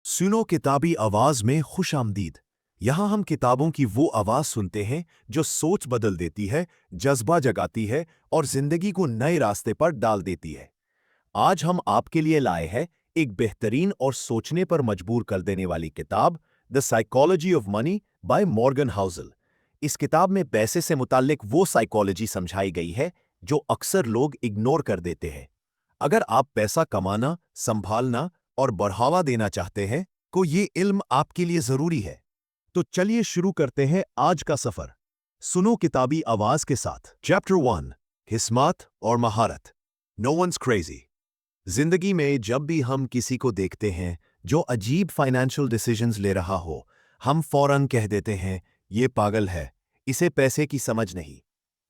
सुनो किताबी आवाज में खुश आमदीद। यहाँ हम किताबों की वो आवाज सुनते हैं जो सोच बदल देती है, जज्बा जगाती है और जिंदगी को नए रास्ते पर डाल देती है। आज हम आपके लिए लाए हैं एक बेहतरीन और सोचने पर मजबूर कर देने वाली किताब, the psychology of money by Morgan Housel. इस किताब में पैसे से मुताल्लिक वो साइकोलॉजी समझाई गई है जो अक्सर लोग इग्नोर कर देते हैं। अगर आप पैसा कमाना, संभालना और बढ़ावा देना चाहते हैं तो ये इल्म आपके लिए जरूरी है। तो चलिए शुरू करते हैं आज का सफर। सुनो किताबी आवाज के साथ। चैप्टर 1, हिस्मत और महारत। No once crazy. जिंदगी में जब भी हम किसी को देखते हैं जो अजीब फाइनेंशियल डिसीजंस ले रहा हो, हम फौरन कह देते हैं ये पागल है, इसे पैसे की समझ नहीं।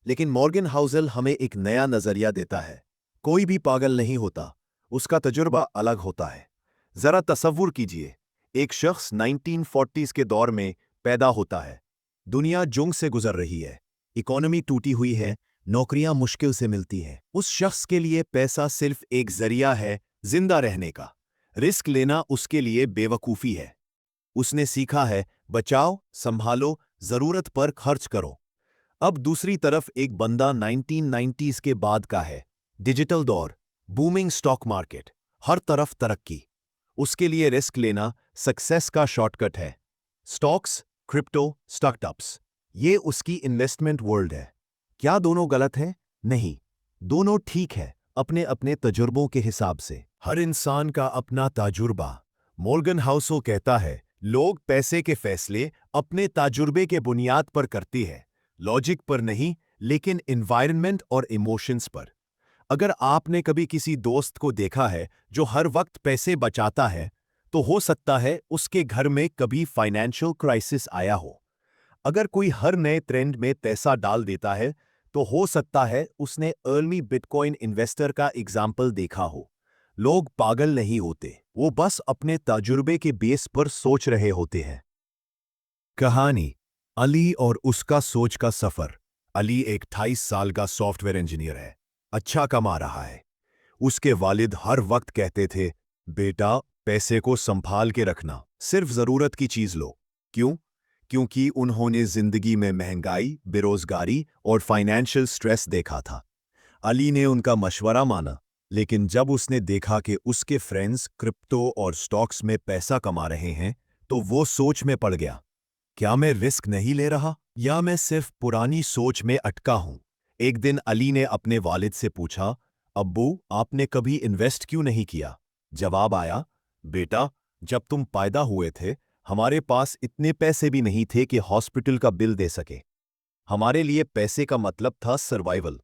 लेकिन मॉर्गन हाउसल हमें एक नया नजरिया देता है। कोई भी पागल नहीं होता, उसका तजुर्बा अलग होता है। जरा तसव्वुर कीजिए, एक शख्स 1940s के दौर में पैदा होता है। दुनिया जुंग से गुजर रही है, इकोनॉमी टूटी हुई है, नौकरियां मुश्किल से मिलती हैं। उस शख्स के लिए पैसा सिर्फ एक जरिया है जिंदा रहने का। रिस्क लेना उसके लिए बेवकूफ़ी है। उसने सीखा है बचाओ, संभालो, जरूरत पर खर्च करो। अब दूसरी तरफ एक बंदा 1990s के बाद का है। डिजिटल दौर, बूमिंग स्टॉक मार्केट, हर तरफ तरक्की। उसके लिए रिस्क लेना सक्सेस का शॉर्टकट है। स्टॉक्स, क्रिप्टो, स्टार्टअप्स, ये उसकी इन्वेस्टमेंट वर्ल्ड है। क्या दोनों गलत हैं? नहीं, दोनों ठीक है, अपने अपने तजुर्बों के हिसाब से। हर इंसान का अपना तजुर्बा। मॉर्गन हाउसल कहता है लोग पैसे के फैसले अपने तजुर्बे के बुनियाद पर करती है, लॉजिक पर नहीं, लेकिन एनवायरनमेंट और इमोशंस पर। अगर आपने कभी किसी दोस्त को देखा है जो हर वक्त पैसे बचाता है, तो हो सकता है उसके घर में कभी फाइनेंशियल क्राइसिस आया हो। अगर कोई हर नए ट्रेंड में पैसा डाल देता है, तो हो सकता है उसने अर्ली बिटकॉइन इन्वेस्टर का एग्जाम्पल देखा हो। लोग पागल नहीं होते, वो बस अपने तजुर्बे के बेस पर सोच रहे होते हैं। कहानी, अली और उसका सोच का सफर। अली एक 28 साल का सॉफ्टवेयर इंजीनियर है, अच्छा कमा रहा है। उसके वालिद हर वक्त कहते थे, बेटा पैसे को संभाल के रखना, सिर्फ जरूरत की चीज लो। क्यों? क्योंकि उन्होंने जिंदगी में महंगाई, बेरोजगारी और फाइनेंशियल स्ट्रेस देखा था। अली ने उनका मशवरा माना, लेकिन जब उसने देखा कि उसके फ्रेंड्स क्रिप्टो और स्टॉक्स में पैसा कमा रहे हैं, तो वो सोच में पड़ गया। क्या मैं रिस्क नहीं ले रहा, या मैं सिर्फ पुरानी सोच में अटका हूं? एक दिन अली ने अपने वालिद से पूछा, अब्बू आपने कभी इन्वेस्ट क्यों नहीं किया? जवाब आया, बेटा जब तुम पैदा हुए थे हमारे पास इतने पैसे भी नहीं थे कि हॉस्पिटल का बिल दे सके। हमारे लिए पैसे का मतलब था सर्वाइवल।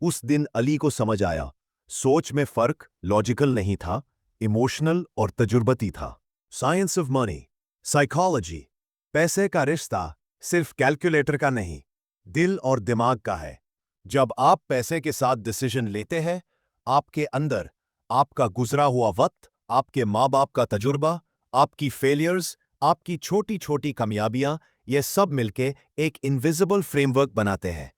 उस दिन अली को समझ आया, सोच में फर्क लॉजिकल नहीं था, इमोशनल और तजुर्बती था। Science of money, psychology. पैसे का रिश्ता सिर्फ कैलकुलेटर का नहीं, दिल और दिमाग का है। जब आप पैसे के साथ डिसीजन लेते हैं, आपके अंदर आपका गुजरा हुआ वक्त, आपके माँ बाप का तजुर्बा, आपकी फेलियर्स, आपकी छोटी छोटी कामयाबियां, ये सब मिलके एक इनविजिबल फ्रेमवर्क बनाते हैं।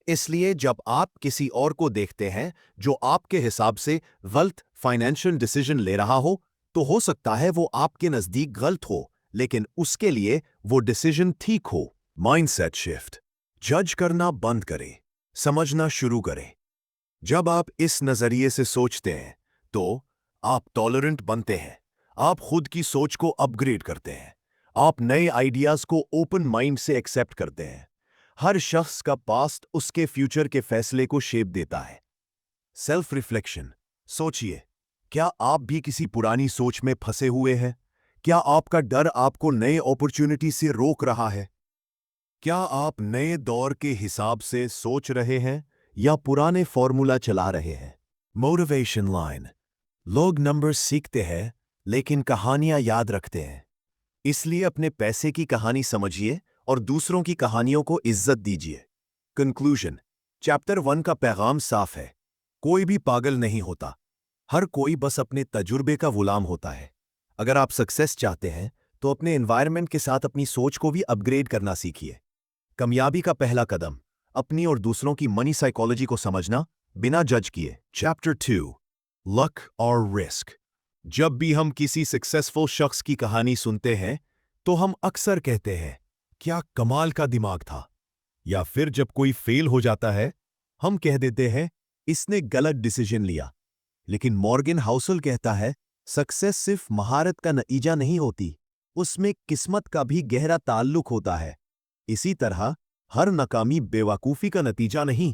इसलिए जब आप किसी और को देखते हैं जो आपके हिसाब से गलत फाइनेंशियल डिसीजन ले रहा हो, तो हो सकता है वो आपके नजदीक गलत हो, लेकिन उसके लिए वो डिसीजन ठीक हो। Mindset shift. जज करना बंद करें, समझना शुरू करें। जब आप इस नजरिए से सोचते हैं, तो आप टॉलरेंट बनते हैं, आप खुद की सोच को अपग्रेड करते हैं, आप नए आइडियाज को ओपन माइंड से एक्सेप्ट करते हैं। हर शख्स का पास्ट उसके फ्यूचर के फैसले को शेप देता है। Self reflection. सोचिए, क्या आप भी किसी पुरानी सोच में फंसे हुए हैं? क्या आपका डर आपको नए अपॉर्चुनिटी से रोक रहा है? क्या आप नए दौर के हिसाब से सोच रहे हैं या पुराने फॉर्मूला चला रहे हैं? Motivation line. लोग नंबर सीखते हैं लेकिन कहानियां याद रखते हैं। इसलिए अपने पैसे की कहानी समझिए और दूसरों की कहानियों को इज्जत दीजिए। कंक्लूजन। चैप्टर 1 का पैगाम साफ है, कोई भी पागल नहीं होता, हर कोई बस अपने तजुर्बे का गुलाम होता है। अगर आप सक्सेस चाहते हैं तो अपने एनवायरनमेंट के साथ अपनी सोच को भी अपग्रेड करना सीखिए। कामयाबी का पहला कदम, अपनी और दूसरों की मनी साइकोलॉजी को समझना बिना जज किए। चैप्टर 2, लक और रिस्क। जब भी हम किसी सक्सेसफुल शख्स की कहानी सुनते हैं तो हम अक्सर कहते हैं, क्या कमाल का दिमाग था। या फिर जब कोई फेल हो जाता है हम कह देते हैं, इसने गलत डिसीजन लिया। लेकिन मॉर्गन हाउसल कहता है, सक्सेस सिर्फ महारत का नतीजा नहीं होती, उसमें किस्मत का भी गहरा ताल्लुक होता है। इसी तरह हर नाकामी बेवकूफी का नतीजा नहीं,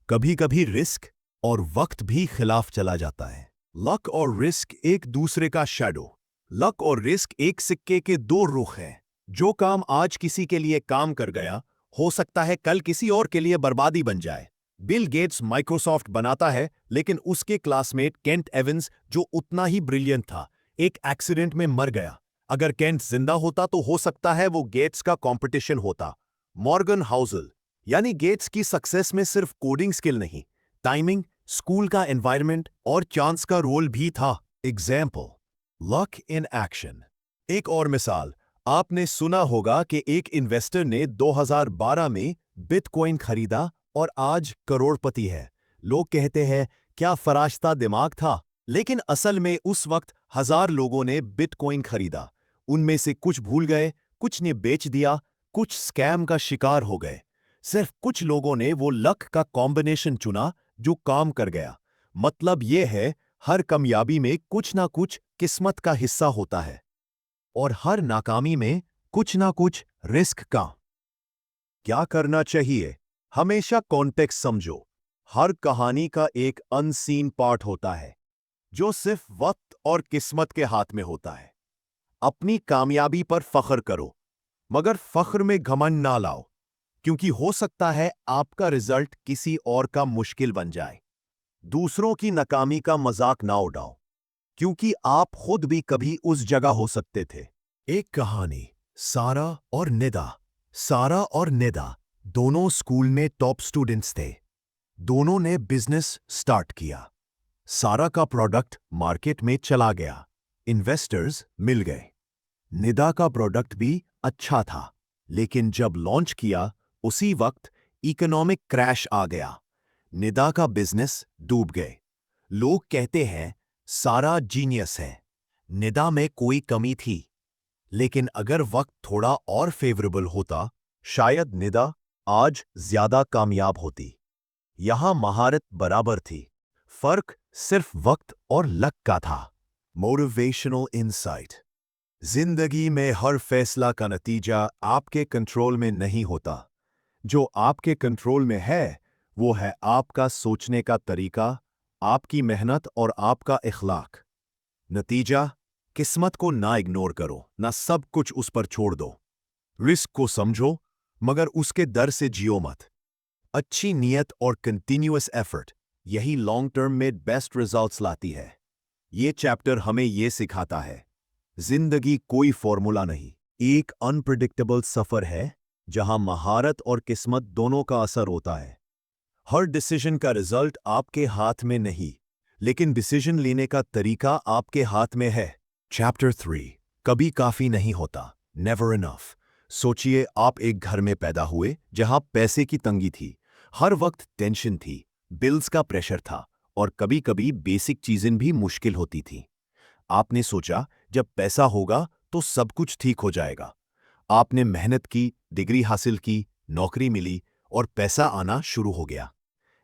कभी कभी रिस्क और वक्त भी खिलाफ चला जाता है। लक और रिस्क एक दूसरे का शैडो। लक और रिस्क एक सिक्के के दो रुख हैं। जो काम आज किसी के लिए काम कर गया हो सकता है कल किसी और के लिए बर्बादी बन जाए। बिल गेट्स माइक्रोसॉफ्ट बनाता है, लेकिन उसके क्लासमेट केंट एवंस, जो उतना ही ब्रिलियंट था, एक एक्सीडेंट में मर गया। अगर केंट जिंदा होता तो हो सकता है वो गेट्स का कंपटीशन होता। मॉर्गन हाउसल यानी गेट्स की सक्सेस में सिर्फ कोडिंग स्किल नहीं, टाइमिंग, स्कूल का एनवायरनमेंट और चांस का रोल भी था। Example, luck in action. एक और मिसाल, आपने सुना होगा कि एक इन्वेस्टर ने 2012 में बिटकॉइन खरीदा और आज करोड़पति है। लोग कहते हैं, क्या फराश्ता दिमाग था। लेकिन असल में उस वक्त 1000 लोगों ने बिटकॉइन खरीदा। उनमें से कुछ भूल गए, कुछ ने बेच दिया, कुछ स्कैम का शिकार हो गए। सिर्फ कुछ लोगों ने वो लक का कॉम्बिनेशन चुना जो काम कर गया। मतलब यह है, हर कामयाबी में कुछ ना कुछ किस्मत का हिस्सा होता है और हर नाकामी में कुछ ना कुछ रिस्क का। क्या करना चाहिए? हमेशा कॉन्टेक्स्ट समझो। हर कहानी का एक अनसीन पार्ट होता है जो सिर्फ वक्त और किस्मत के हाथ में होता है। अपनी कामयाबी पर फख्र करो, मगर फख्र में घमंड ना लाओ, क्योंकि हो सकता है आपका रिजल्ट किसी और का मुश्किल बन जाए। दूसरों की नाकामी का मजाक ना उड़ाओ, क्योंकि आप खुद भी कभी उस जगह हो सकते थे। एक कहानी, सारा और निदा। सारा और निदा दोनों स्कूल में टॉप स्टूडेंट्स थे। दोनों ने बिजनेस स्टार्ट किया। सारा का प्रोडक्ट मार्केट में चला गया, इन्वेस्टर्स मिल गए। निदा का प्रोडक्ट भी अच्छा था, लेकिन जब लॉन्च किया उसी वक्त इकोनॉमिक क्रैश आ गया। निदा का बिजनेस डूब गए। लोग कहते हैं सारा जीनियस है, निदा में कोई कमी थी। लेकिन अगर वक्त थोड़ा और फेवरेबल होता, शायद निदा आज ज्यादा कामयाब होती। यहां महारत बराबर थी, फर्क सिर्फ वक्त और लक का था। Motivational insight. जिंदगी में हर फैसला का नतीजा आपके कंट्रोल में नहीं होता। जो आपके कंट्रोल में है वो है आपका सोचने का तरीका, आपकी मेहनत और आपका इखलाक। नतीजा, किस्मत को ना इग्नोर करो, ना सब कुछ उस पर छोड़ दो। रिस्क को समझो, मगर उसके डर से जियो मत। अच्छी नीयत और कंटिन्यूअस एफर्ट, यही लॉन्ग टर्म में बेस्ट रिजल्ट्स लाती है। ये चैप्टर हमें ये सिखाता है, जिंदगी कोई फॉर्मूला नहीं, एक अनप्रिडिक्टेबल सफर है जहां महारत और किस्मत दोनों का असर होता है। हर डिसीजन का रिजल्ट आपके हाथ में नहीं, लेकिन डिसीजन लेने का तरीका आपके हाथ में है। चैप्टर 3, कभी काफी नहीं होता, नेवर इनफ। सोचिए, आप एक घर में पैदा हुए जहां पैसे की तंगी थी, हर वक्त टेंशन थी, बिल्स का प्रेशर था और कभी कभी बेसिक चीजें भी मुश्किल होती थी। आपने सोचा जब पैसा होगा तो सब कुछ ठीक हो जाएगा। आपने मेहनत की, डिग्री हासिल की, नौकरी मिली और पैसा आना शुरू हो गया।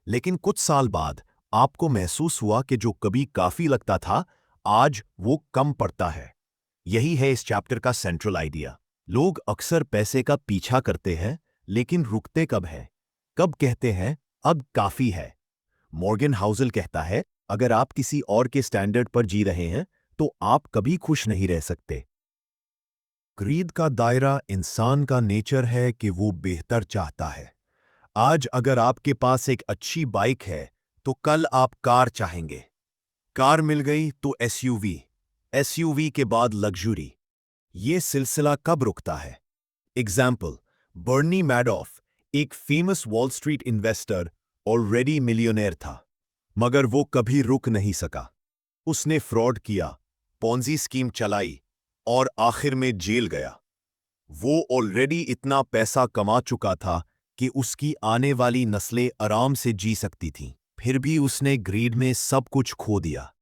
लेकिन कुछ साल बाद आपको महसूस हुआ कि जो कभी काफी लगता था, आज वो कम पड़ता है। यही है इस चैप्टर का सेंट्रल आइडिया। लोग अक्सर पैसे का पीछा करते हैं, लेकिन रुकते कब है? कब कहते हैं अब काफी है? मॉर्गन हाउसल कहता है, अगर आप किसी और के स्टैंडर्ड पर जी रहे हैं तो आप कभी खुश नहीं रह सकते। ग्रीड का दायरा इंसान का नेचर है कि वो बेहतर चाहता है। आज अगर आपके पास एक अच्छी बाइक है तो कल आप कार चाहेंगे। कार मिल गई तो एसयूवी, एसयूवी के बाद लग्जरी। ये सिलसिला कब रुकता है? एग्जाम्पल, बर्नी मैडॉफ, एक famous wall street investor, already millionaire था, मगर वो कभी रुक नहीं सका। उसने फ्रॉड किया, पॉन्जी स्कीम चलाई और आखिर में जेल गया। वो ऑलरेडी इतना पैसा कमा चुका था कि उसकी आने वाली नस्लें आराम से जी सकती थीं। फिर भी उसने ग्रीड में सब कुछ खो दिया।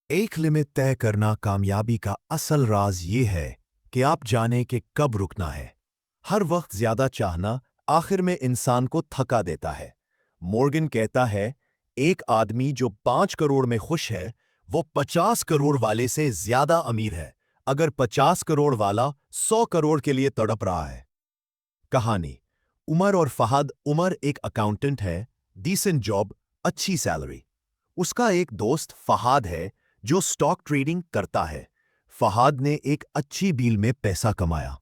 एक लिमिट तय करना कामयाबी का असल राज ये है कि आप जाने कि कब रुकना है। हर वक्त ज्यादा चाहना आखिर में इंसान को थका देता है। मॉर्गन कहता है, एक आदमी जो 5 करोड़ में खुश है वो 50 करोड़ वाले से ज्यादा अमीर है अगर 50 करोड़ वाला 100 करोड़ के लिए तड़प रहा है। कहानी। उमर और फहद। उमर एक अकाउंटेंट है, डिसेंट जॉब, अच्छी सैलरी। उसका एक दोस्त फहद है जो स्टॉक ट्रेडिंग करता है। फहद ने एक अच्छी डील में पैसा कमाया,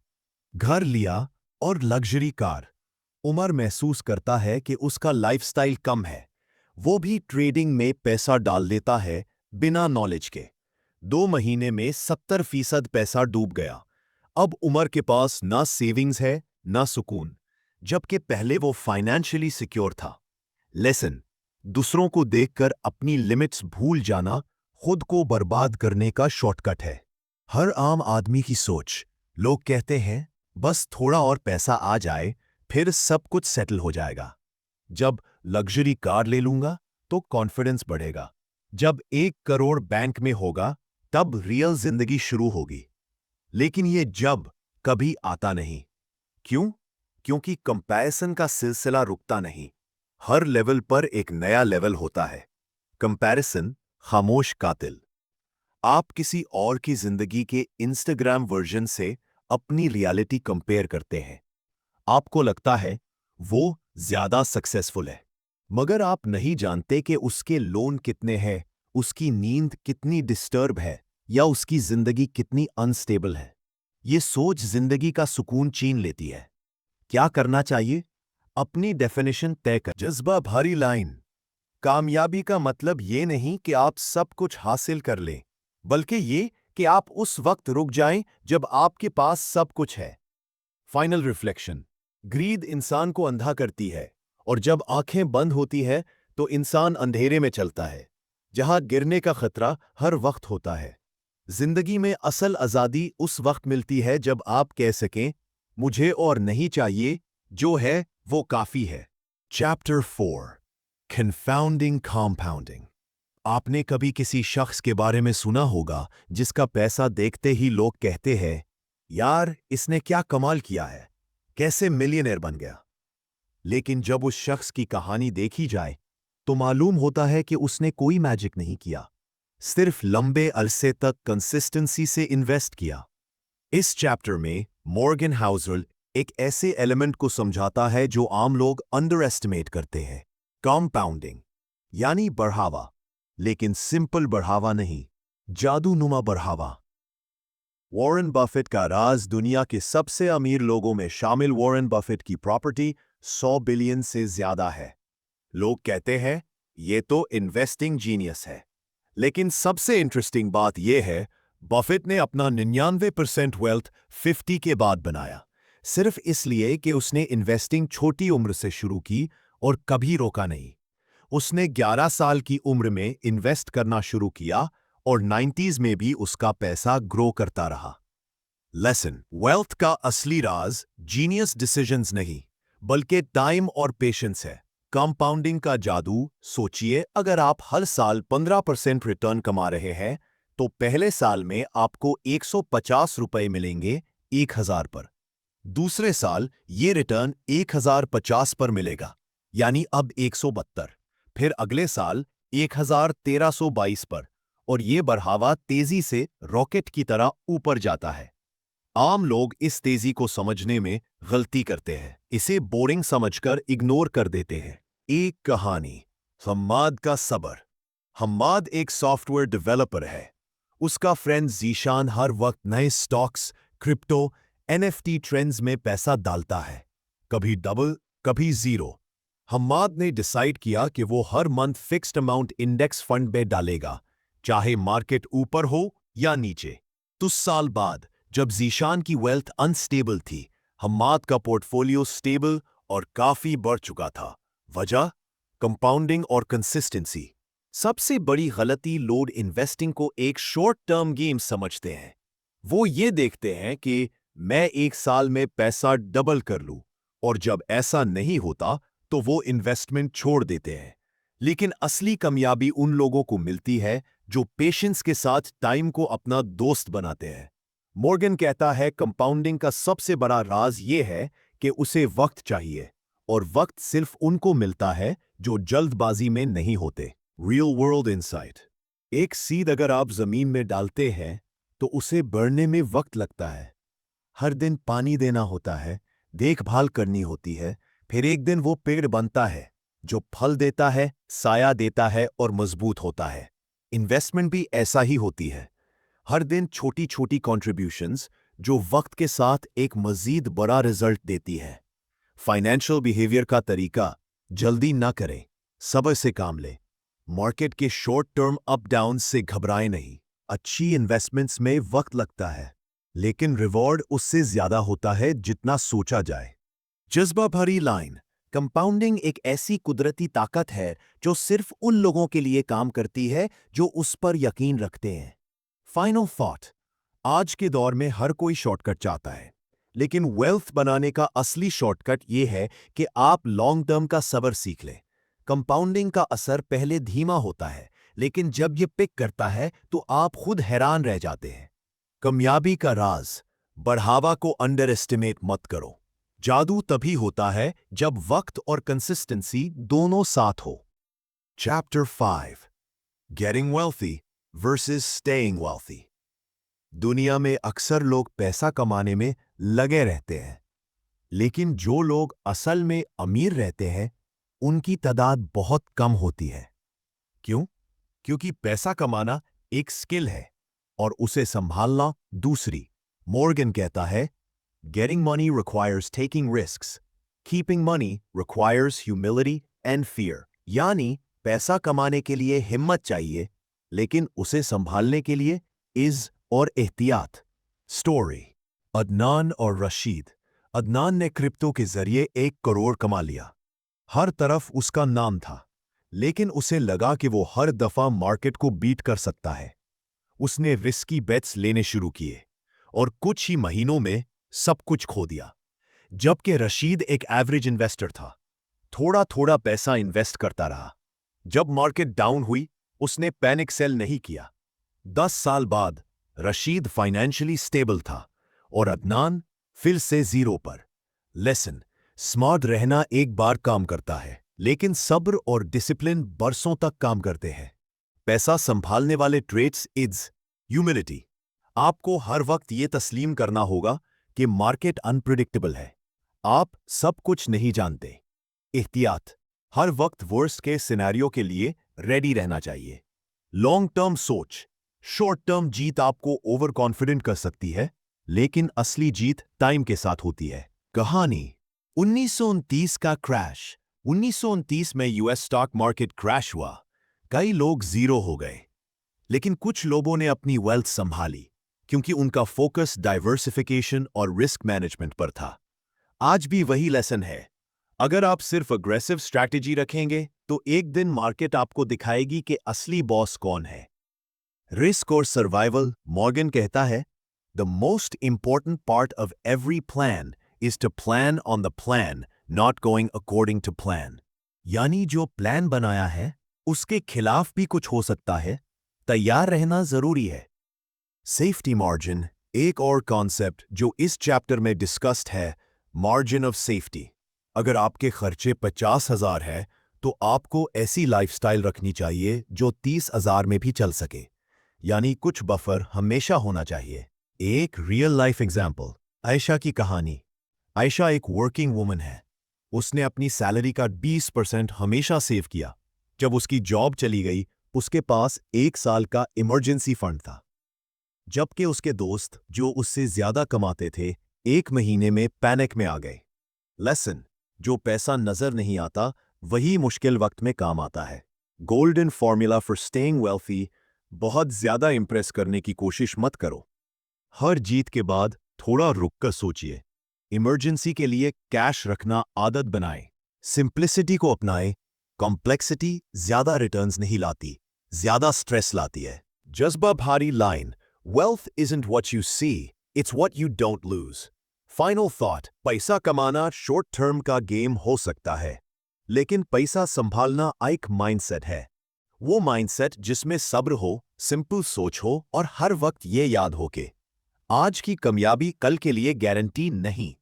घर लिया और लग्जरी कार। उमर महसूस करता है कि उसका लाइफस्टाइल कम है। वो भी ट्रेडिंग में पैसा डाल देता है बिना नॉलेज के। 2 महीने में 70% पैसा डूब गया। अब उमर के पास ना सेविंग्स है ना सुकून, जबकि पहले वो फाइनेंशियली सिक्योर था। लेसन। दूसरों को देखकर अपनी लिमिट्स भूल जाना खुद को बर्बाद करने का शॉर्टकट है। हर आम आदमी की सोच। लोग कहते हैं बस थोड़ा और पैसा आ जाए फिर सब कुछ सेटल हो जाएगा। जब लग्जरी कार ले लूंगा तो कॉन्फिडेंस बढ़ेगा। जब 1 करोड़ बैंक में होगा तब रियल जिंदगी शुरू होगी। लेकिन ये जब कभी आता नहीं। क्यों? क्योंकि कंपैरिजन का सिलसिला रुकता नहीं। हर लेवल पर एक नया लेवल होता है। कंपैरिजन खामोश कातिल। आप किसी और की जिंदगी के इंस्टाग्राम वर्जन से अपनी रियलिटी कंपेयर करते हैं। आपको लगता है वो ज्यादा सक्सेसफुल है, मगर आप नहीं जानते कि उसके लोन कितने हैं, उसकी नींद कितनी डिस्टर्ब है या उसकी जिंदगी कितनी अनस्टेबल है। ये सोच जिंदगी का सुकून छीन लेती है। क्या करना चाहिए? अपनी डेफिनेशन तय कर। जज्बा भरी लाइन। कामयाबी का मतलब ये नहीं कि आप सब कुछ हासिल कर लें, बल्कि ये कि आप उस वक्त रुक जाएं जब आपके पास सब कुछ है। Final reflection. ग्रीड इंसान को अंधा करती है और जब आंखें बंद होती है तो इंसान अंधेरे में चलता है, जहां गिरने का खतरा हर वक्त होता है। जिंदगी में असल आजादी उस वक्त मिलती है जब आप कह सकें, मुझे और नहीं चाहिए, जो है वो काफी है। चैप्टर 4। Confounding compounding. आपने कभी किसी शख्स के बारे में सुना होगा जिसका पैसा देखते ही लोग कहते हैं, यार इसने क्या कमाल किया है, कैसे मिलियनेयर बन गया। लेकिन जब उस शख्स की कहानी देखी जाए तो मालूम होता है कि उसने कोई मैजिक नहीं किया, सिर्फ लंबे अरसे तक कंसिस्टेंसी से इन्वेस्ट किया। इस चैप्टर में मॉर्गन हाउसल एक ऐसे एलिमेंट को समझाता है जो आम लोग अंडर एस्टिमेट करते हैं। कंपाउंडिंग यानी बढ़ावा, लेकिन सिंपल बढ़ावा नहीं, जादूनुमा बढ़ावा। वॉरेन बफेट का राज। दुनिया के सबसे अमीर लोगों में शामिल वॉरेन बफेट की प्रॉपर्टी 100 बिलियन से ज्यादा है। लोग कहते हैं ये तो इन्वेस्टिंग जीनियस है, लेकिन सबसे इंटरेस्टिंग बात यह है बफेट ने अपना 99% वेल्थ 50 के बाद बनाया, सिर्फ इसलिए कि उसने इन्वेस्टिंग छोटी उम्र से शुरू की और कभी रोका नहीं। उसने 11 साल की उम्र में इन्वेस्ट करना शुरू किया और 90s में भी उसका पैसा ग्रो करता रहा। लेसन। वेल्थ का असली राज जीनियस डिसीजंस नहीं, बल्कि टाइम और पेशेंस है। कंपाउंडिंग का जादू। सोचिए, अगर आप हर साल 15% रिटर्न कमा रहे हैं तो पहले साल में आपको 150 रुपए मिलेंगे 1000 पर। दूसरे साल ये रिटर्न 1050 पर मिलेगा, यानी अब 172। फिर अगले साल 1322 पर, और ये बढ़ावा तेजी से रॉकेट की तरह ऊपर जाता है। आम लोग इस तेजी को समझने में गलती करते हैं, इसे बोरिंग समझकर इग्नोर कर देते हैं। एक कहानी। हम्माद का सब्र। हम्माद एक सॉफ्टवेयर डेवलपर है। उसका फ्रेंड जीशान हर वक्त नए स्टॉक्स, क्रिप्टो, एनएफटी ट्रेंड्स में पैसा डालता है, कभी डबल कभी जीरो। हम्माद ने डिसाइड किया कि वो हर month fixed amount index fund में डालेगा, चाहे मार्केट ऊपर हो या नीचे। कुछ साल बाद जब जीशान की वेल्थ अनस्टेबल थी, हम्माद का पोर्टफोलियो स्टेबल और काफी बढ़ चुका था। वजह? कंपाउंडिंग और कंसिस्टेंसी। सबसे बड़ी गलती लोग इन्वेस्टिंग को एक शॉर्ट टर्म गेम समझते हैं। वो ये देखते हैं कि मैं एक साल में पैसा डबल कर लूं, और जब ऐसा नहीं होता तो वो इन्वेस्टमेंट छोड़ देते हैं। लेकिन असली कामयाबी उन लोगों को मिलती है जो पेशेंस के साथ टाइम को अपना दोस्त बनाते हैं। मॉर्गन कहता है कंपाउंडिंग का सबसे बड़ा राज ये है कि उसे वक्त चाहिए, और वक्त सिर्फ उनको मिलता है जो जल्दबाजी में नहीं होते। Real world insight. एक सीड अगर आप जमीन में डालते हैं तो उसे बढ़ने में वक्त लगता है। हर दिन पानी देना होता है, देखभाल करनी होती है, फिर एक दिन वो पेड़ बनता है जो फल देता है, साया देता है और मजबूत होता है। इन्वेस्टमेंट भी ऐसा ही होती है। हर दिन छोटी छोटी कॉन्ट्रीब्यूशंस जो वक्त के साथ एक मजीद बड़ा रिजल्ट देती है। फाइनेंशियल बिहेवियर का तरीका, जल्दी ना करें, सब्र से काम लें। मार्केट के शॉर्ट टर्म अप डाउन से घबराएं नहीं। अच्छी इन्वेस्टमेंट्स में वक्त लगता है, लेकिन रिवॉर्ड उससे ज्यादा होता है जितना सोचा जाए। जज्बा भरी लाइन। कंपाउंडिंग एक ऐसी कुदरती ताकत है जो सिर्फ उन लोगों के लिए काम करती है जो उस पर यकीन रखते हैं। Final thought. आज के दौर में हर कोई शॉर्टकट चाहता है, लेकिन वेल्थ बनाने का असली शॉर्टकट यह है कि आप लॉन्ग टर्म का सब्र सीख लें। कंपाउंडिंग का असर पहले धीमा होता है, लेकिन जब यह पिक करता है तो आप खुद हैरान रह जाते हैं। कामयाबी का राज, बढ़ावा को अंडर एस्टिमेट मत करो। जादू तभी होता है जब वक्त और कंसिस्टेंसी दोनों साथ हो। Chapter 5, getting wealthy versus staying wealthy. दुनिया में अक्सर लोग पैसा कमाने में लगे रहते हैं, लेकिन जो लोग असल में अमीर रहते हैं उनकी तादाद बहुत कम होती है। क्यों? क्योंकि पैसा कमाना एक स्किल है और उसे संभालना दूसरी। मॉर्गन कहता है, Getting money requires taking risks. Keeping money requires humility and fear. यानी पैसा कमाने के लिए हिम्मत चाहिए, लेकिन उसे संभालने के लिए इज़्ज़ और एहतियात। स्टोरी। अदनान और रशीद। अदनान ने क्रिप्टो के जरिए 1 करोड़ कमा लिया। हर तरफ उसका नाम था, लेकिन उसे लगा कि वो हर दफा मार्केट को बीट कर सकता है। उसने रिस्की बेट्स लेने शुरू किए और कुछ ही महीनों में सब कुछ खो दिया। जबकि रशीद एक एवरेज इन्वेस्टर था, थोड़ा थोड़ा पैसा इन्वेस्ट करता रहा। जब मार्केट डाउन हुई, उसने पैनिक सेल नहीं किया। 10 साल बाद रशीद फाइनेंशियली स्टेबल था और अदनान फिर से जीरो पर। लेसन, स्मार्ट रहना एक बार काम करता है, लेकिन सब्र और डिसिप्लिन बरसों तक काम करते हैं। पैसा संभालने वाले ट्रेड्स इज़्ज़, ह्यूमिलिटी। आपको हर वक्त ये तस्लीम करना होगा कि मार्केट अनप्रिडिक्टेबल है। आप सब कुछ नहीं जानते। एहतियात, हर वक्त वर्स्ट के सिनेरियो के लिए रेडी रहना चाहिए। लॉन्ग टर्म सोच, शॉर्ट टर्म जीत आपको ओवर कॉन्फिडेंट कर सकती है, लेकिन असली जीत टाइम के साथ होती है। कहानी। 1929 का क्रैश। 1929 में यूएस स्टॉक मार्केट क्रैश हुआ। कई लोग जीरो हो गए, लेकिन कुछ लोगों ने अपनी वेल्थ संभाली क्योंकि उनका फोकस डाइवर्सिफिकेशन और रिस्क मैनेजमेंट पर था। आज भी वही लेसन है। अगर आप सिर्फ अग्रेसिव स्ट्रैटेजी रखेंगे तो एक दिन मार्केट आपको दिखाएगी कि असली बॉस कौन है। रिस्क और सर्वाइवल। मॉर्गन कहता है, the most important part of every plan is to plan on the plan, not going according to plan. यानी जो प्लान बनाया है उसके खिलाफ भी कुछ हो सकता है, तैयार रहना जरूरी है। सेफ्टी मार्जिन, एक और कॉन्सेप्ट जो इस चैप्टर में डिस्कस्ड है, मार्जिन ऑफ सेफ्टी। अगर आपके खर्चे 50,000 है तो आपको ऐसी लाइफस्टाइल रखनी चाहिए जो 30,000 में भी चल सके, यानी कुछ बफर हमेशा होना चाहिए। एक रियल लाइफ एग्जाम्पल, आयशा की कहानी। आयशा एक वर्किंग वुमन है। उसने अपनी सैलरी का 20% हमेशा सेव किया। जब उसकी जॉब चली गई, उसके पास 1 साल का इमरजेंसी फंड था, जबकि उसके दोस्त जो उससे ज्यादा कमाते थे 1 महीने में पैनिक में आ गए। लेसन, जो पैसा नजर नहीं आता वही मुश्किल वक्त में काम आता है। Golden formula for staying wealthy. बहुत ज्यादा इंप्रेस करने की कोशिश मत करो। हर जीत के बाद थोड़ा रुककर सोचिए। इमरजेंसी के लिए कैश रखना आदत बनाएं। सिंप्लिसिटी को अपनाएं। कॉम्प्लेक्सिटी ज्यादा रिटर्न्स नहीं लाती, ज्यादा स्ट्रेस लाती है। जज्बा भारी line. Wealth isn't what you see, it's what you don't lose. Final thought, पैसा कमाना शॉर्ट टर्म का गेम हो सकता है, लेकिन पैसा संभालना एक माइंडसेट है। वो माइंडसेट जिसमें सब्र हो, सिंपल सोच हो और हर वक्त ये याद हो कि आज की कामयाबी कल के लिए गारंटी नहीं।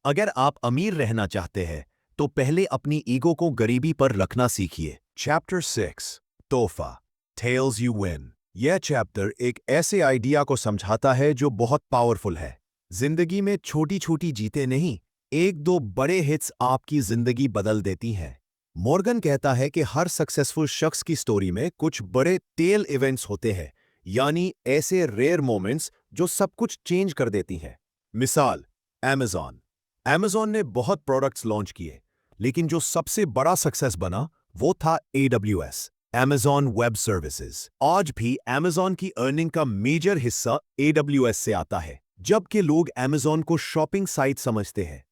अगर आप अमीर रहना चाहते हैं तो पहले अपनी ईगो को गरीबी पर रखना सीखिए। चैप्टर 6 तोहफा टेल्स यू विन। यह चैप्टर एक ऐसे आइडिया को समझाता है जो बहुत पावरफुल है। जिंदगी में छोटी छोटी जीतें नहीं, एक दो बड़े हिट्स आपकी जिंदगी बदल देती हैं। मॉर्गन कहता है कि हर सक्सेसफुल शख्स की स्टोरी में कुछ बड़े टेल इवेंट्स होते हैं, यानी ऐसे रेयर मोमेंट्स जो सब कुछ चेंज कर देती हैं। मिसाल, अमेज़न। अमेज़न ने बहुत प्रोडक्ट्स लॉन्च किए, लेकिन जो सबसे बड़ा सक्सेस बना वो था AWS, Amazon वेब सर्विसेज। आज भी Amazon की अर्निंग का मेजर हिस्सा AWS से आता है, जबकि लोग Amazon को शॉपिंग साइट समझते हैं।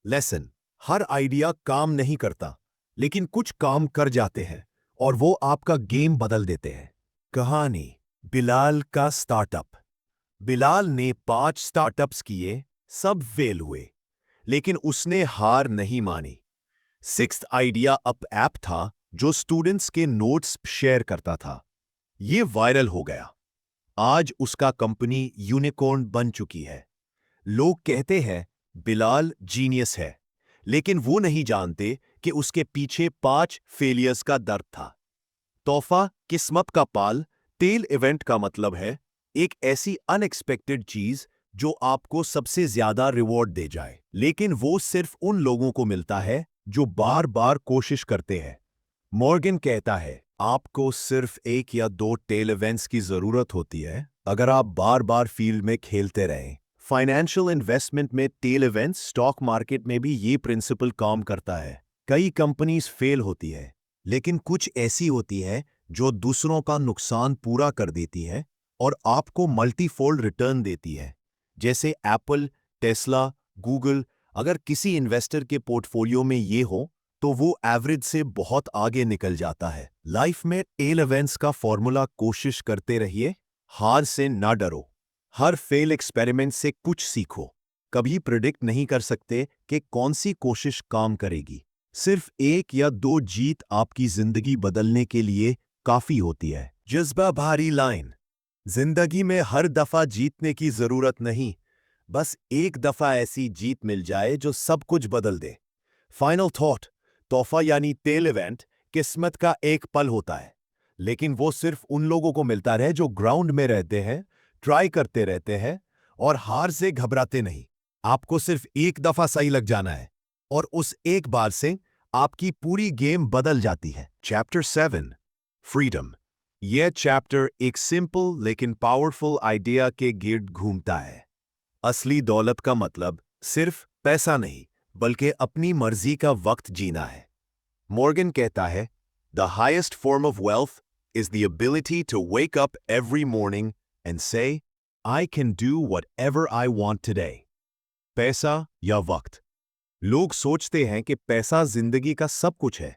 लेसन, हर आइडिया काम नहीं करता, लेकिन कुछ काम कर जाते हैं और वो आपका गेम बदल देते हैं। कहानी, बिलाल का स्टार्टअप। बिलाल ने 5 स्टार्टअप्स किए, सब फेल हुए, लेकिन उसने हार नहीं मानी। 6th आइडिया अप ऐप था जो स्टूडेंट्स के नोट्स शेयर करता था। ये वायरल हो गया। आज उसका कंपनी यूनिकॉर्न बन चुकी है। लोग कहते हैं बिलाल जीनियस है, लेकिन वो नहीं जानते कि उसके पीछे 5 फेलियर्स का दर्द था। तोहफा किस्मत का पाल। टेल इवेंट का मतलब है एक ऐसी अनएक्सपेक्टेड चीज जो आपको सबसे ज्यादा रिवॉर्ड दे जाए, लेकिन वो सिर्फ उन लोगों को मिलता है जो बार बार कोशिश करते हैं। मॉर्गन कहता है आपको सिर्फ 1 या 2 टेल इवेंट्स की जरूरत होती है अगर आप बार बार फील्ड में खेलते रहें। फाइनेंशियल इन्वेस्टमेंट में टेल इवेंट्स, स्टॉक मार्केट में भी ये प्रिंसिपल काम करता है। कई कंपनीज फेल होती है, लेकिन कुछ ऐसी होती है जो दूसरों का नुकसान पूरा कर देती है और आपको मल्टीफोल्ड रिटर्न देती है। जैसे एप्पल, टेस्ला, गूगल। अगर किसी इन्वेस्टर के पोर्टफोलियो में ये हो तो वो एवरेज से बहुत आगे निकल जाता है। लाइफ में टेल इवेंट्स का फॉर्मूला कोशिश करते रहिए, हार से ना डरो। हर फेल एक्सपेरिमेंट से कुछ सीखो। कभी प्रिडिक्ट नहीं कर सकते कि कौन सी कोशिश काम करेगी। सिर्फ 1 या 2 जीत आपकी जिंदगी बदलने के लिए काफी होती है। जज्बा भारी लाइन। जिंदगी में हर दफा जीतने की जरूरत नहीं, बस एक दफा ऐसी जीत मिल जाए जो सब कुछ बदल दे। फाइनल थॉट, तोहफा यानी टेल इवेंट किस्मत का एक पल होता है, लेकिन वो सिर्फ उन लोगों को मिलता है जो ग्राउंड में रहते हैं, ट्राई करते रहते हैं और हार से घबराते नहीं। आपको सिर्फ एक दफा सही लग जाना है और उस एक बार से आपकी पूरी गेम बदल जाती है। Chapter 7 freedom. यह चैप्टर एक सिंपल लेकिन पावरफुल आइडिया के गिर्द घूमता है। असली दौलत का मतलब सिर्फ पैसा नहीं, बल्कि अपनी मर्जी का वक्त जीना है। मॉर्गन कहता है the highest form of wealth is the ability to wake up every morning and say I can do whatever I want today. पैसा या वक्त। लोग सोचते हैं कि पैसा जिंदगी का सब कुछ है,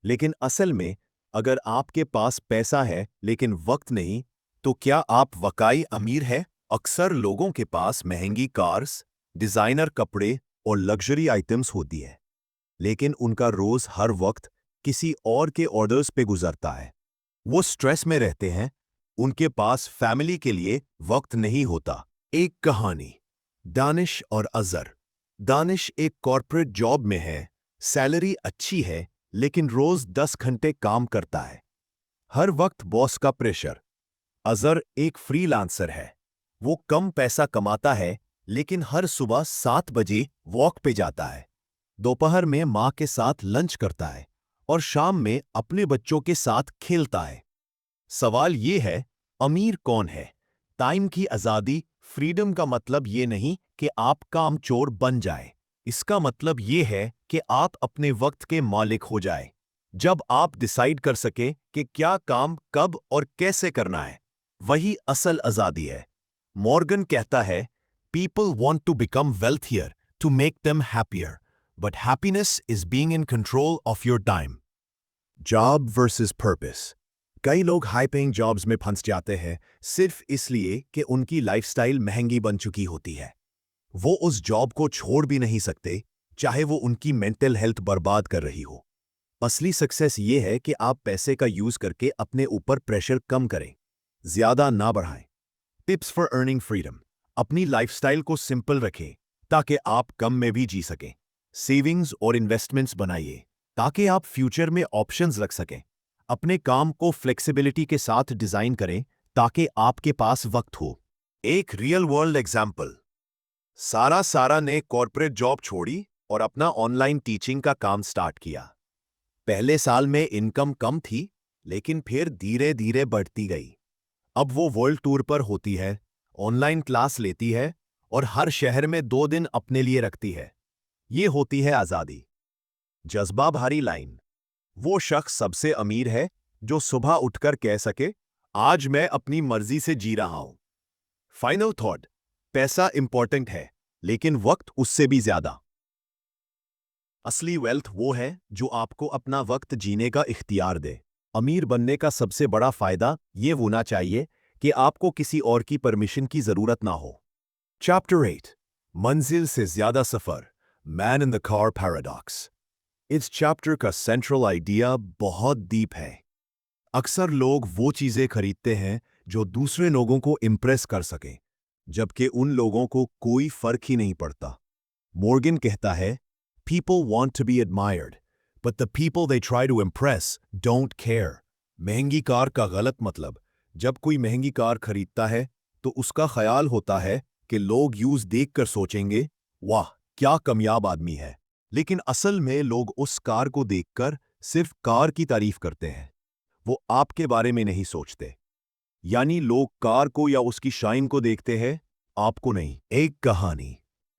लेकिन असल में अगर आपके पास पैसा है लेकिन वक्त नहीं, तो क्या आप वाकई अमीर हैं? अक्सर लोगों के पास महंगी कार्स, डिजाइनर कपड़े और लग्जरी आइटम्स होती है, लेकिन उनका रोज हर वक्त किसी और के ऑर्डर्स पे गुजरता है। वो स्ट्रेस में रहते हैं, उनके पास फैमिली के लिए वक्त नहीं होता। एक कहानी, दानिश और अजहर। दानिश एक कॉर्पोरेट जॉब में है, सैलरी अच्छी है, लेकिन रोज 10 घंटे काम करता है। हर वक्त बॉस का प्रेशर। अजहर एक फ्रीलांसर है, वो कम पैसा कमाता है, लेकिन हर सुबह 7 बजे वॉक पे जाता है। दोपहर में माँ के साथ लंच करता है और शाम में अपने बच्चों के साथ खेलता है। सवाल ये है, अमीर कौन है? टाइम की आज़ादी। फ्रीडम का मतलब ये नहीं कि आप कामचोर बन जाए, इसका मतलब ये है कि आप अपने वक्त के मालिक हो जाए। जब आप डिसाइड कर सके कि क्या काम कब और कैसे करना है, वही असल आज़ादी है। मॉर्गन कहता है people want to become wealthier to make them happier, but happiness is being in control of your time. Job versus purpose. कई लोग हाई पेइंग जॉब्स में फंस जाते हैं सिर्फ इसलिए कि उनकी लाइफस्टाइल महंगी बन चुकी होती है। वो उस जॉब को छोड़ भी नहीं सकते, चाहे वो उनकी मेंटल हेल्थ बर्बाद कर रही हो। असली सक्सेस ये है कि आप पैसे का यूज करके अपने ऊपर प्रेशर कम करें। ज्यादा ना बढ़ाएं। Tips for earning freedom. अपनी लाइफस्टाइल को सिंपल रखें ताकि आप कम में भी जी सकें। सेविंग्स और इन्वेस्टमेंट्स बनाइए ताकि आप फ्यूचर में ऑप्शंस रख सकें। अपने काम को फ्लेक्सिबिलिटी के साथ डिजाइन करें ताकि आपके पास वक्त हो। एक रियल वर्ल्ड एग्जाम्पल। सारा ने कॉर्पोरेट जॉब छोड़ी और अपना ऑनलाइन टीचिंग का काम स्टार्ट किया। पहले साल में इनकम कम थी, लेकिन फिर धीरे धीरे बढ़ती गई। अब वो वर्ल्ड टूर पर होती है, ऑनलाइन क्लास लेती है और हर शहर में 2 दिन अपने लिए रखती है। ये होती है आजादी। जज्बा भरी लाइन। वो शख्स सबसे अमीर है जो सुबह उठकर कह सके, आज मैं अपनी मर्जी से जी रहा हूं। Final thought. पैसा इंपॉर्टेंट है, लेकिन वक्त उससे भी ज्यादा। असली वेल्थ वो है जो आपको अपना वक्त जीने का इख्तियार दे। अमीर बनने का सबसे बड़ा फायदा ये होना चाहिए कि आपको किसी और की परमिशन की जरूरत ना हो। चैप्टर 8। मंजिल से ज्यादा सफर। Man in the car paradox. इस चैप्टर का सेंट्रल आइडिया बहुत डीप है। अक्सर लोग वो चीजें खरीदते हैं जो दूसरे लोगों को इम्प्रेस कर सकें, जबकि उन लोगों को कोई फर्क ही नहीं पड़ता। मॉर्गन कहता है, People want to be admired, but the people they try to impress don't care. महंगी कार का गलत मतलब। जब कोई महंगी कार खरीदता है तो उसका ख्याल होता है कि लोग यूज देखकर सोचेंगे, वाह क्या कामयाब आदमी है। लेकिन असल में लोग उस कार को देखकर सिर्फ कार की तारीफ करते हैं, वो आपके बारे में नहीं सोचते। यानी लोग कार को या उसकी शाइन को देखते हैं, आपको नहीं। एक कहानी।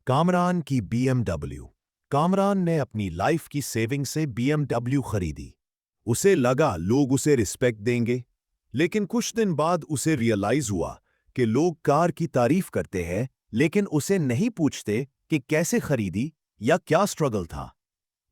कामरान की BMW। कामरान ने अपनी लाइफ की सेविंग से BMW खरीदी। उसे लगा लोग उसे रिस्पेक्ट देंगे, लेकिन कुछ दिन बाद उसे रियलाइज हुआ कि लोग कार की तारीफ करते हैं, लेकिन उसे नहीं पूछते कि कैसे खरीदी या क्या स्ट्रगल था।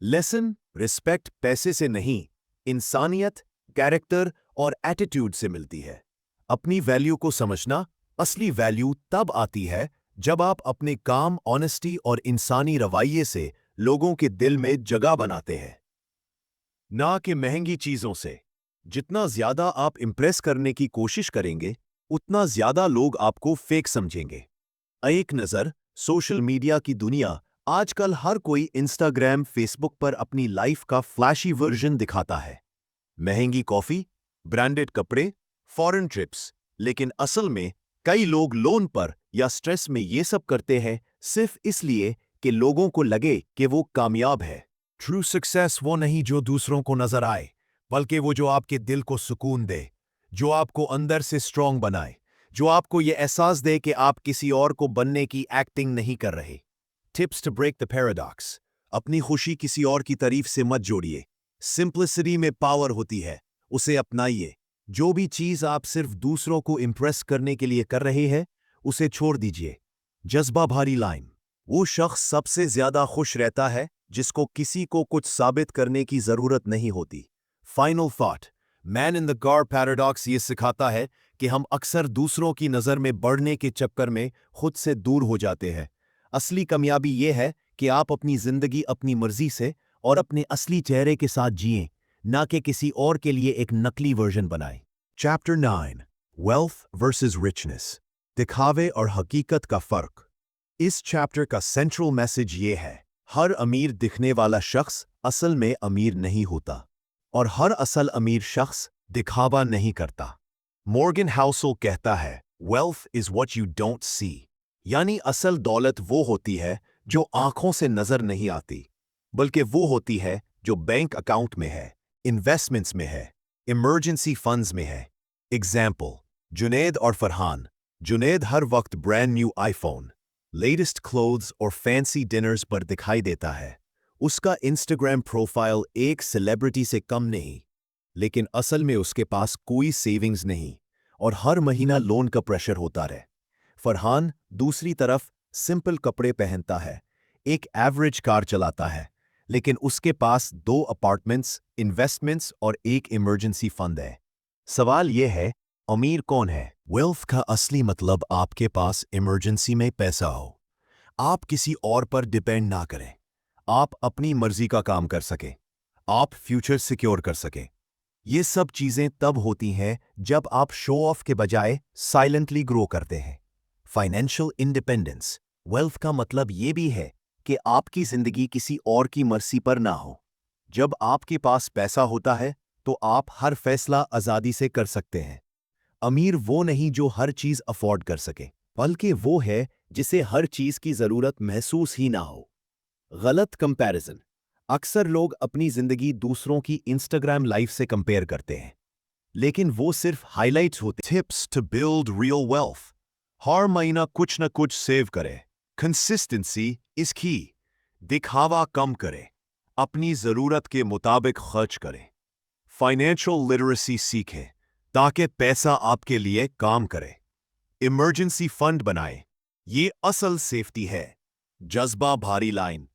लेसन। रिस्पेक्ट पैसे से नहीं, इंसानियत, कैरेक्टर और एटीट्यूड से मिलती है। अपनी वैल्यू को समझना। असली वैल्यू तब आती है जब आप अपने काम, ऑनेस्टी और इंसानी रवैये से लोगों के दिल में जगह बनाते हैं, ना कि महंगी चीजों से। जितना ज्यादा आप इंप्रेस करने की कोशिश करेंगे, उतना ज्यादा लोग आपको फेक समझेंगे। एक नजर। सोशल मीडिया की दुनिया। आजकल हर कोई इंस्टाग्राम, फेसबुक पर अपनी लाइफ का फ्लैशी वर्जन दिखाता है। महंगी कॉफी, ब्रांडेड कपड़े, फॉरेन ट्रिप्स। लेकिन असल में कई लोग लोन पर या स्ट्रेस में ये सब करते हैं सिर्फ इसलिए कि लोगों को लगे कि वो कामयाब है। ट्रू सक्सेस वो नहीं जो दूसरों को नजर आए, बल्कि वो जो आपके दिल को सुकून दे, जो आपको अंदर से स्ट्रांग बनाए, जो आपको ये एहसास दे कि आप किसी और को बनने की एक्टिंग नहीं कर रहे। Tips to break the paradox. अपनी खुशी किसी और की तारीफ से मत जोड़िए। सिंप्लिसिटी में पावर होती है, उसे अपनाइए। जो भी चीज आप सिर्फ दूसरों को इंप्रेस करने के लिए कर रहे हैं, उसे छोड़ दीजिए। जज्बा भरी लाइन। वो शख्स सबसे ज्यादा खुश रहता है जिसको किसी को कुछ साबित करने की जरूरत नहीं होती। Final thought. Man in the car paradox ये सिखाता है कि हम अक्सर दूसरों की नजर में बढ़ने के चक्कर में खुद से दूर हो जाते हैं। असली कामयाबी ये है कि आप अपनी जिंदगी अपनी मर्जी से और अपने असली चेहरे के साथ जिएं, ना कि किसी और के लिए एक नकली वर्जन बनाएं। चैप्टर 9। Wealth versus richness. दिखावे और हकीकत का फर्क। इस चैप्टर का सेंट्रल मैसेज ये है, हर अमीर दिखने वाला शख्स असल में अमीर नहीं होता, और हर असल अमीर शख्स दिखावा नहीं करता। मॉर्गन हाउसल कहता है, wealth is what you don't see. यानी असल दौलत वो होती है जो आंखों से नजर नहीं आती, बल्कि वो होती है जो बैंक अकाउंट में है, इन्वेस्टमेंट्स में है, इमरजेंसी फंड्स में है। एग्जाम्पल। जुनैद और फरहान। जुनैद हर वक्त brand new iPhone, latest clothes और फैंसी डिनर्स पर दिखाई देता है। उसका इंस्टाग्राम प्रोफाइल एक सेलिब्रिटी से कम नहीं, लेकिन असल में उसके पास कोई सेविंग्स नहीं और हर महीना लोन का प्रेशर होता रहे। फरहान दूसरी तरफ सिंपल कपड़े पहनता है, एक एवरेज कार चलाता है, लेकिन उसके पास 2 अपार्टमेंट्स, इन्वेस्टमेंट्स और एक इमरजेंसी फंड है। सवाल यह है, अमीर कौन है? वेल्थ का असली मतलब आपके पास इमरजेंसी में पैसा हो, आप किसी और पर डिपेंड ना करें, आप अपनी मर्जी का काम कर सकें, आप फ्यूचर सिक्योर कर सकें। ये सब चीजें तब होती हैं जब आप शो ऑफ के बजाय साइलेंटली ग्रो करते हैं। फाइनेंशियल इंडिपेंडेंस, वेल्थ का मतलब ये भी है कि आपकी जिंदगी किसी और की मर्जी पर ना हो। जब आपके पास पैसा होता है तो आप हर फैसला आजादी से कर सकते हैं। अमीर वो नहीं जो हर चीज अफोर्ड कर सके, बल्कि वो है जिसे हर चीज की जरूरत महसूस ही ना हो। गलत कंपैरिजन, अक्सर लोग अपनी जिंदगी दूसरों की इंस्टाग्राम लाइफ से कंपेयर करते हैं, लेकिन वो सिर्फ हाइलाइट्स होते। Tips to build real wealth, हर महीना कुछ न कुछ सेव करें। कंसिस्टेंसी इज की। दिखावा कम करें, अपनी जरूरत के मुताबिक खर्च करें। फाइनेंशियल लिटरेसी सीखें ताकि पैसा आपके लिए काम करे। इमरजेंसी फंड बनाएं, ये असल सेफ्टी है। जज्बा भारी लाइन,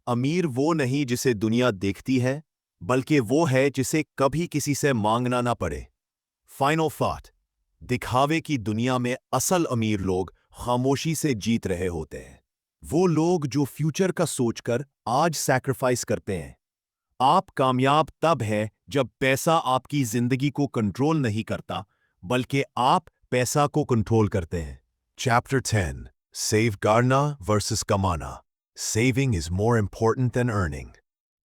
अमीर वो नहीं जिसे दुनिया देखती है, बल्कि वो है जिसे कभी किसी से मांगना ना पड़े। फाइनल थॉट, दिखावे की दुनिया में असल अमीर लोग खामोशी से जीत रहे होते हैं। वो लोग जो फ्यूचर का सोचकर आज सैक्रिफाइस करते हैं। आप कामयाब तब हैं जब पैसा आपकी जिंदगी को कंट्रोल नहीं करता, बल्कि आप पैसा को कंट्रोल करते हैं। चैप्टर 10, सेव करना वर्सेस कमाना। Saving is more important than earning.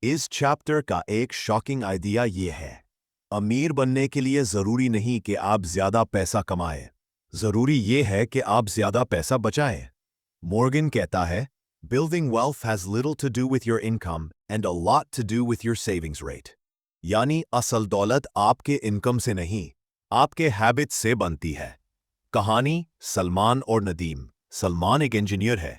इस चैप्टर का एक शॉकिंग आइडिया ये है, अमीर बनने के लिए जरूरी नहीं कि आप ज्यादा पैसा कमाएं, जरूरी ये है कि आप ज्यादा पैसा बचाएं। मॉर्गन कहता है, Building wealth has little to do with your income and a lot to do with your savings rate. यानी असल दौलत आपके इनकम से नहीं, आपके हैबिट से बनती है। कहानी सलमान और नदीम। सलमान एक इंजीनियर है,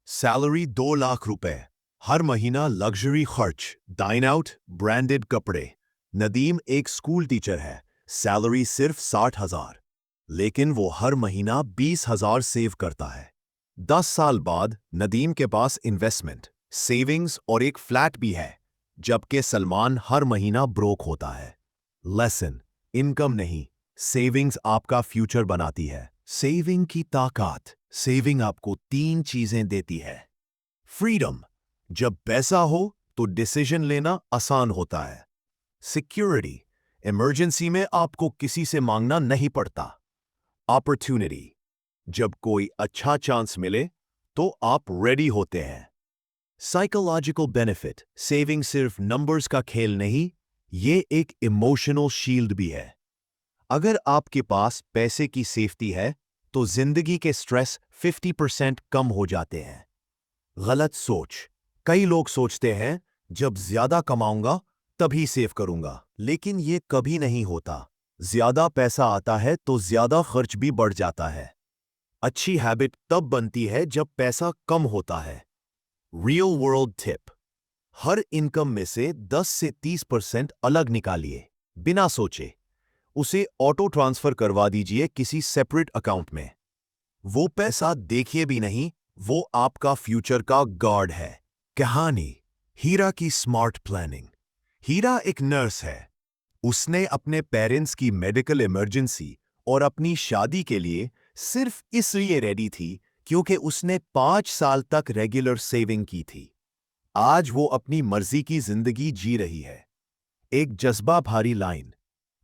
सैलरी 2 लाख रुपए, हर महीना लग्जरी खर्च, डाइन आउट, ब्रांडेड कपड़े। नदीम एक स्कूल टीचर है, सैलरी सिर्फ 60,000, लेकिन वो हर महीना 20,000 सेव करता है। 10 साल बाद नदीम के पास इन्वेस्टमेंट, सेविंग्स और एक फ्लैट भी है, जबकि सलमान हर महीना ब्रोक होता है। लेसन, इनकम नहीं, सेविंग्स आपका फ्यूचर बनाती है। सेविंग की ताकत, सेविंग आपको 3 चीजें देती है। फ्रीडम, जब पैसा हो तो डिसीजन लेना आसान होता है। सिक्योरिटी, इमरजेंसी में आपको किसी से मांगना नहीं पड़ता। अपॉर्चुनिटी, जब कोई अच्छा चांस मिले तो आप रेडी होते हैं। साइकोलॉजिकल बेनिफिट, सेविंग सिर्फ नंबर्स का खेल नहीं, ये एक इमोशनल शील्ड भी है। अगर आपके पास पैसे की सेफ्टी है तो जिंदगी के स्ट्रेस 50% कम हो जाते हैं। गलत सोच, कई लोग सोचते हैं जब ज्यादा कमाऊंगा तभी सेव करूंगा, लेकिन ये कभी नहीं होता। ज्यादा पैसा आता है तो ज्यादा खर्च भी बढ़ जाता है। अच्छी हैबिट तब बनती है जब पैसा कम होता है। रियल वर्ल्ड टिप, हर इनकम में से 10 से 30% अलग निकालिए, बिना सोचे। उसे ऑटो ट्रांसफर करवा दीजिए किसी सेपरेट अकाउंट में। वो पैसा देखिए भी नहीं, वो आपका फ्यूचर का गार्ड है। कहानी हीरा की स्मार्ट प्लानिंग। हीरा एक नर्स है। उसने अपने पेरेंट्स की मेडिकल इमरजेंसी और अपनी शादी के लिए सिर्फ इसलिए रेडी थी क्योंकि उसने 5 साल तक रेगुलर सेविंग की थी। आज वो अपनी मर्जी की जिंदगी जी रही है। एक जज्बा भारी लाइन,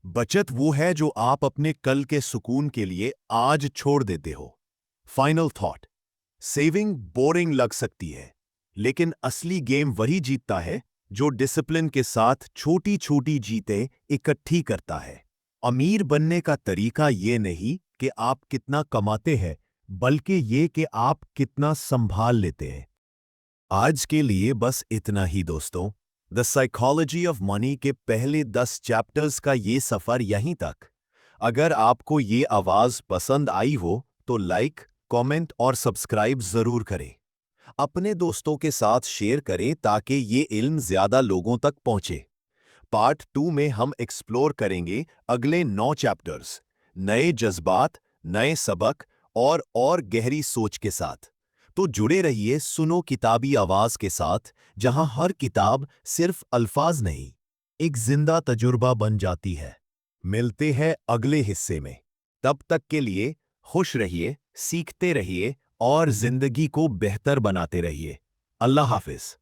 बचत वो है जो आप अपने कल के सुकून के लिए आज छोड़ देते हो। फाइनल थॉट, सेविंग बोरिंग लग सकती है, लेकिन असली गेम वही जीतता है जो डिसिप्लिन के साथ छोटी छोटी जीतें इकट्ठी करता है। अमीर बनने का तरीका ये नहीं कि आप कितना कमाते हैं, बल्कि ये कि आप कितना संभाल लेते हैं। आज के लिए बस इतना ही दोस्तों। द साइकोलॉजी ऑफ मनी के पहले 10 चैप्टर्स का ये सफर यहीं तक। अगर आपको ये आवाज पसंद आई हो तो लाइक, कमेंट और सब्सक्राइब जरूर करें। अपने दोस्तों के साथ शेयर करें ताकि ये इल्म ज्यादा लोगों तक पहुंचे। पार्ट 2 में हम एक्सप्लोर करेंगे अगले 9 चैप्टर्स, नए जज्बात, नए सबक और गहरी सोच के साथ। तो जुड़े रहिए सुनो किताबी आवाज के साथ, जहां हर किताब सिर्फ अल्फाज नहीं, एक जिंदा तजुर्बा बन जाती है। मिलते हैं अगले हिस्से में। तब तक के लिए खुश रहिए, सीखते रहिए और जिंदगी को बेहतर बनाते रहिए। अल्लाह हाफिज।